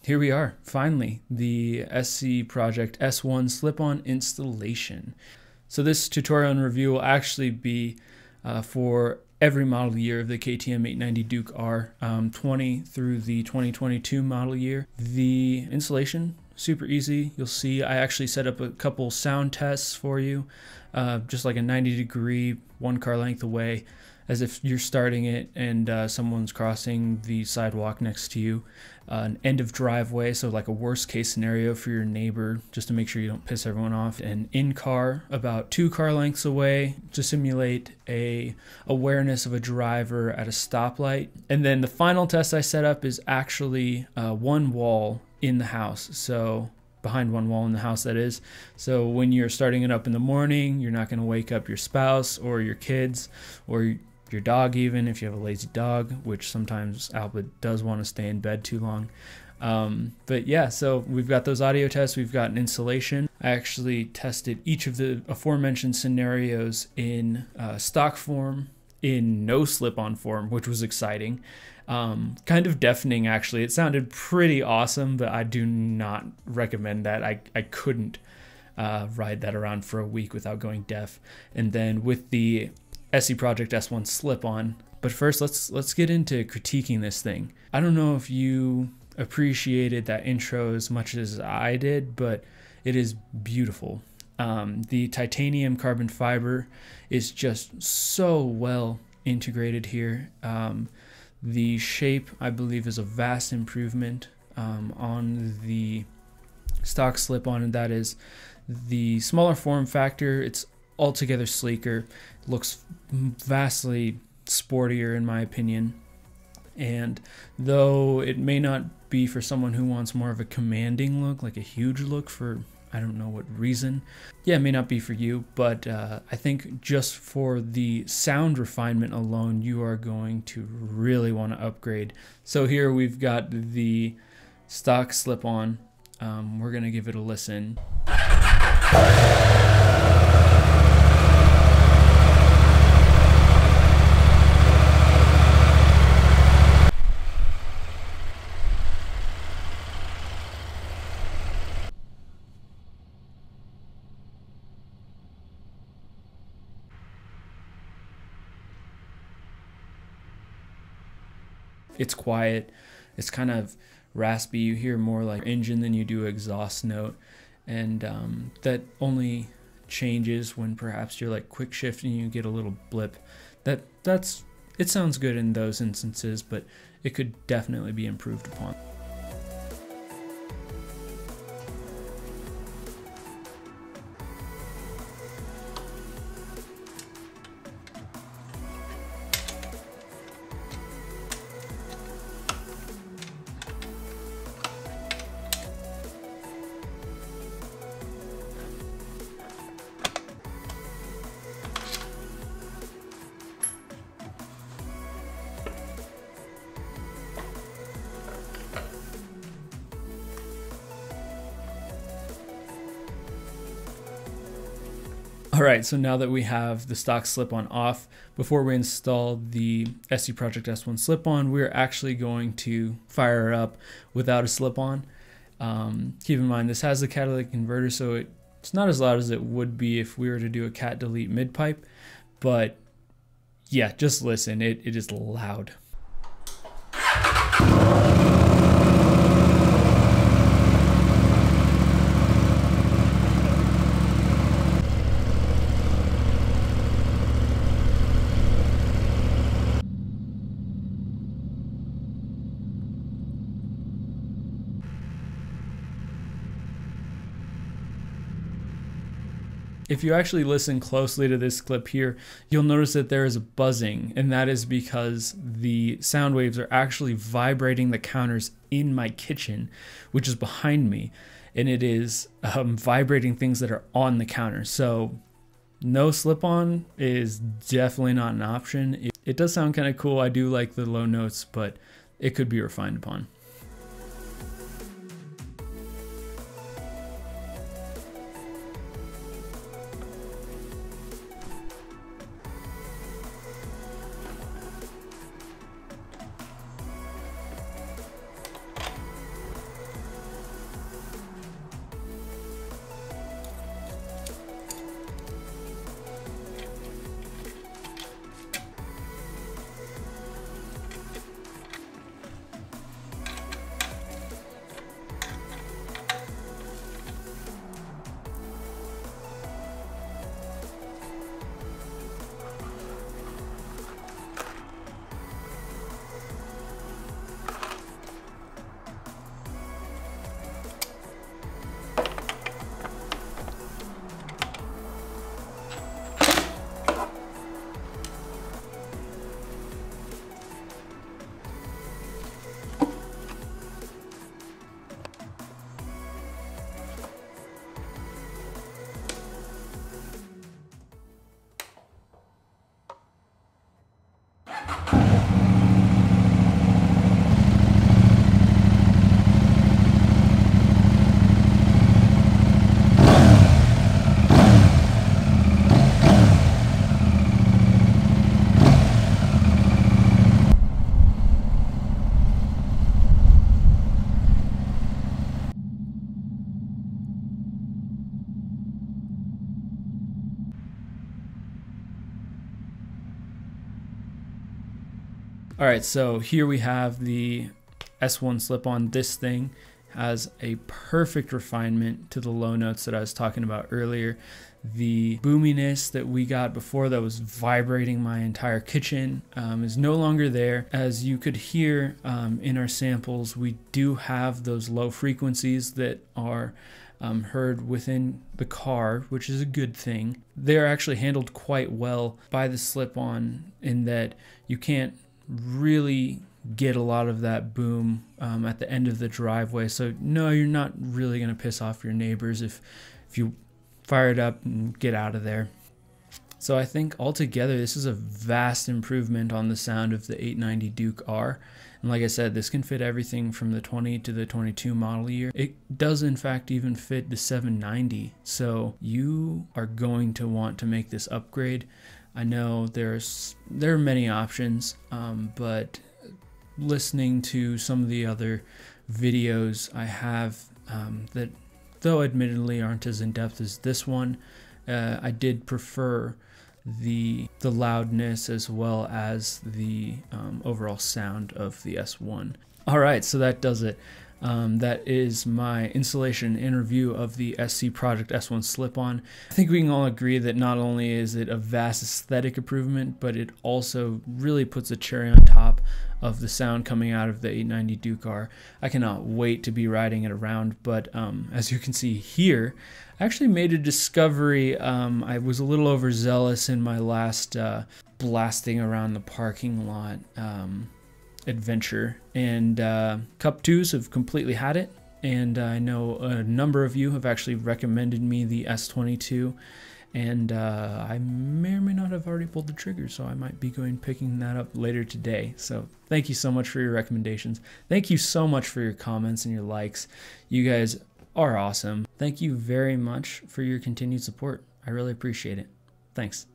Here we are, finally, the SC Project S1 slip-on installation. So this tutorial and review will actually be for every model year of the KTM 890 Duke R, 20 through the 2022 model year. The installation, super easy. You'll see I actually set up a couple sound tests for you, just like a 90-degree, one car length away, as if you're starting it and someone's crossing the sidewalk next to you. An end of driveway, so like a worst case scenario for your neighbor, just to make sure you don't piss everyone off. And in car, about 2 car lengths away, to simulate a awareness of a driver at a stoplight. And then the final test I set up is actually one wall in the house, so behind one wall in the house, that is. So when you're starting it up in the morning, you're not going to wake up your spouse or your kids or your dog, even if you have a lazy dog, which sometimes Albert does want to stay in bed too long. But yeah, so we've got those audio tests, we've got an installation. I actually tested each of the aforementioned scenarios in stock form, in no slip-on form, which was exciting. Kind of deafening, actually. It sounded pretty awesome, but I do not recommend that. I couldn't ride that around for a week without going deaf. And then with the SC Project S1 slip-on. But first, let's get into critiquing this thing. I don't know if you appreciated that intro as much as I did, but it is beautiful. The titanium carbon fiber is just so well integrated here. The shape, I believe, is a vast improvement on the stock slip-on, and that is the smaller form factor. It's altogether sleeker, looks vastly sportier in my opinion. And though it may not be for someone who wants more of a commanding look, like a huge look for I don't know what reason, yeah, it may not be for you, but I think just for the sound refinement alone, you are going to really want to upgrade. So here we've got the stock slip-on. We're gonna give it a listen. It's quiet, it's kind of raspy. You hear more like engine than you do exhaust note, and that only changes when perhaps you're like quick shifting, you get a little blip. It sounds good in those instances, but it could definitely be improved upon. Alright, so now that we have the stock slip-on off, before we install the SC Project S1 slip-on, we're actually going to fire it up without a slip-on. Keep in mind, this has the catalytic converter, so it's not as loud as it would be if we were to do a cat delete mid-pipe, but yeah, just listen, it is loud. If you actually listen closely to this clip here, you'll notice that there is a buzzing, and that is because the sound waves are actually vibrating the counters in my kitchen, which is behind me, and it is vibrating things that are on the counter. So no slip-on is definitely not an option. It does sound kind of cool. I do like the low notes, but it could be refined upon. All right, so here we have the S1 slip-on. This thing has a perfect refinement to the low notes that I was talking about earlier. The boominess that we got before that was vibrating my entire kitchen is no longer there. As you could hear in our samples, we do have those low frequencies that are heard within the car, which is a good thing. They're actually handled quite well by the slip-on in that you can't really get a lot of that boom at the end of the driveway. So no, you're not really going to piss off your neighbors if you fire it up and get out of there. So I think altogether this is a vast improvement on the sound of the 890 Duke R. And like I said, this can fit everything from the 20 to the 22 model year. It does in fact even fit the 790. So you are going to want to make this upgrade. I know there are many options, but listening to some of the other videos I have that, though admittedly aren't as in-depth as this one, I did prefer the loudness as well as the overall sound of the S1. All right, so that does it. That is my installation and review of the SC Project S1 slip-on. I think we can all agree that not only is it a vast aesthetic improvement, but it also really puts a cherry on top of the sound coming out of the 890 Duke R. I cannot wait to be riding it around, but as you can see here, I actually made a discovery. I was a little overzealous in my last blasting around the parking lot adventure, and Cup 2s have completely had it, and I know a number of you have actually recommended me the S22, and I may or may not have already pulled the trigger, so I might be picking that up later today. So thank you so much for your recommendations. Thank you so much for your comments and your likes. You guys are awesome. Thank you very much for your continued support. I really appreciate it. Thanks.